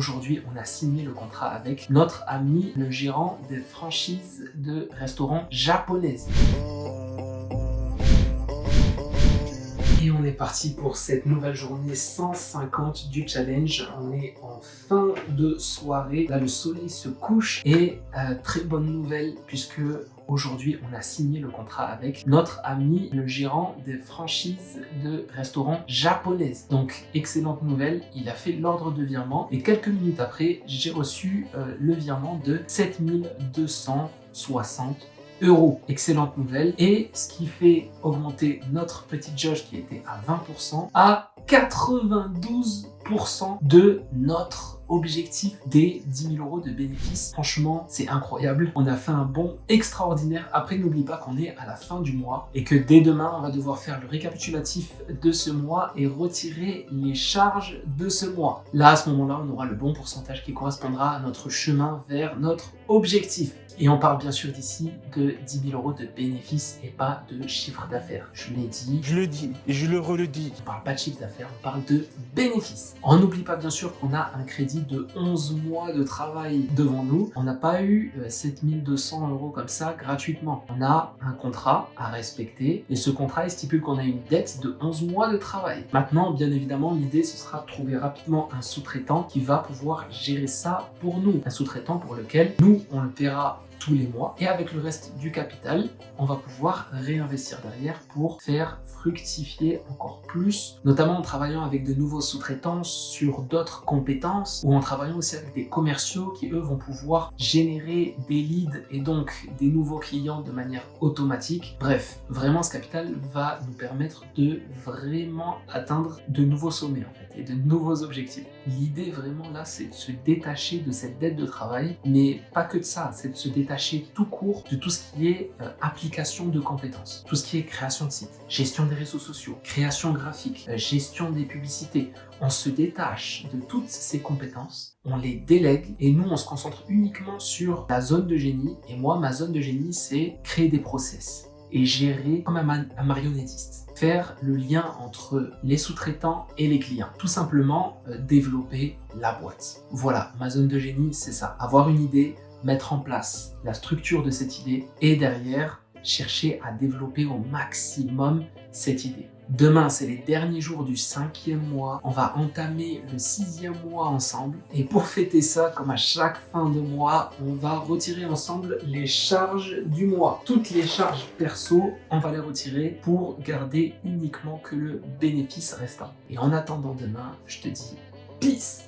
aujourd'hui, on a signé le contrat avec notre ami, le gérant des franchises de restaurants japonaises. Et on est parti pour cette nouvelle journée 150 du challenge. On est en fin de soirée. Là, le soleil se couche et très bonne nouvelle puisque aujourd'hui, on a signé le contrat avec notre ami, le gérant des franchises de restaurants japonaises. Donc, excellente nouvelle, il a fait l'ordre de virement et quelques minutes après, j'ai reçu le virement de 7260 €. Excellente nouvelle. Et ce qui fait augmenter notre petite jauge qui était à 20% à 92% de notre objectif des 10 000 € de bénéfices. Franchement, c'est incroyable. On a fait un bond extraordinaire. Après, n'oublie pas qu'on est à la fin du mois et que dès demain, on va devoir faire le récapitulatif de ce mois et retirer les charges de ce mois. Là, à ce moment-là, on aura le bon pourcentage qui correspondra à notre chemin vers notre objectif. Et on parle bien sûr d'ici de 10 000 € de bénéfices et pas de chiffre d'affaires. Je l'ai dit. Je le dis et je le redis. On parle pas de chiffre d'affaires, on parle de bénéfices. On n'oublie pas bien sûr qu'on a un crédit de 11 mois de travail devant nous. On n'a pas eu 7200 € comme ça gratuitement. On a un contrat à respecter et ce contrat il stipule qu'on a une dette de 11 mois de travail. Maintenant, bien évidemment, l'idée ce sera de trouver rapidement un sous-traitant qui va pouvoir gérer ça pour nous. Un sous-traitant pour lequel nous, on le paiera tous les mois et avec le reste du capital, on va pouvoir réinvestir derrière pour faire fructifier encore plus, notamment en travaillant avec de nouveaux sous-traitants sur d'autres compétences ou en travaillant aussi avec des commerciaux qui eux vont pouvoir générer des leads et donc des nouveaux clients de manière automatique. Bref, vraiment ce capital va nous permettre de vraiment atteindre de nouveaux sommets en fait et de nouveaux objectifs. L'idée vraiment là, c'est de se détacher de cette dette de travail, mais pas que de ça, c'est de se détacher tout court de tout ce qui est application de compétences, tout ce qui est création de sites, gestion des réseaux sociaux, création graphique, gestion des publicités. On se détache de toutes ces compétences, on les délègue et nous on se concentre uniquement sur la zone de génie. Et moi, ma zone de génie, c'est créer des process et gérer comme un marionnettiste. Faire le lien entre les sous-traitants et les clients. Tout simplement développer la boîte. Voilà, ma zone de génie, c'est ça. Avoir une idée, mettre en place la structure de cette idée et derrière, chercher à développer au maximum cette idée. Demain, c'est les derniers jours du 5e mois. On va entamer le 6e mois ensemble. Et pour fêter ça, comme à chaque fin de mois, on va retirer ensemble les charges du mois. Toutes les charges perso, on va les retirer pour garder uniquement que le bénéfice restant. Et en attendant demain, je te dis peace!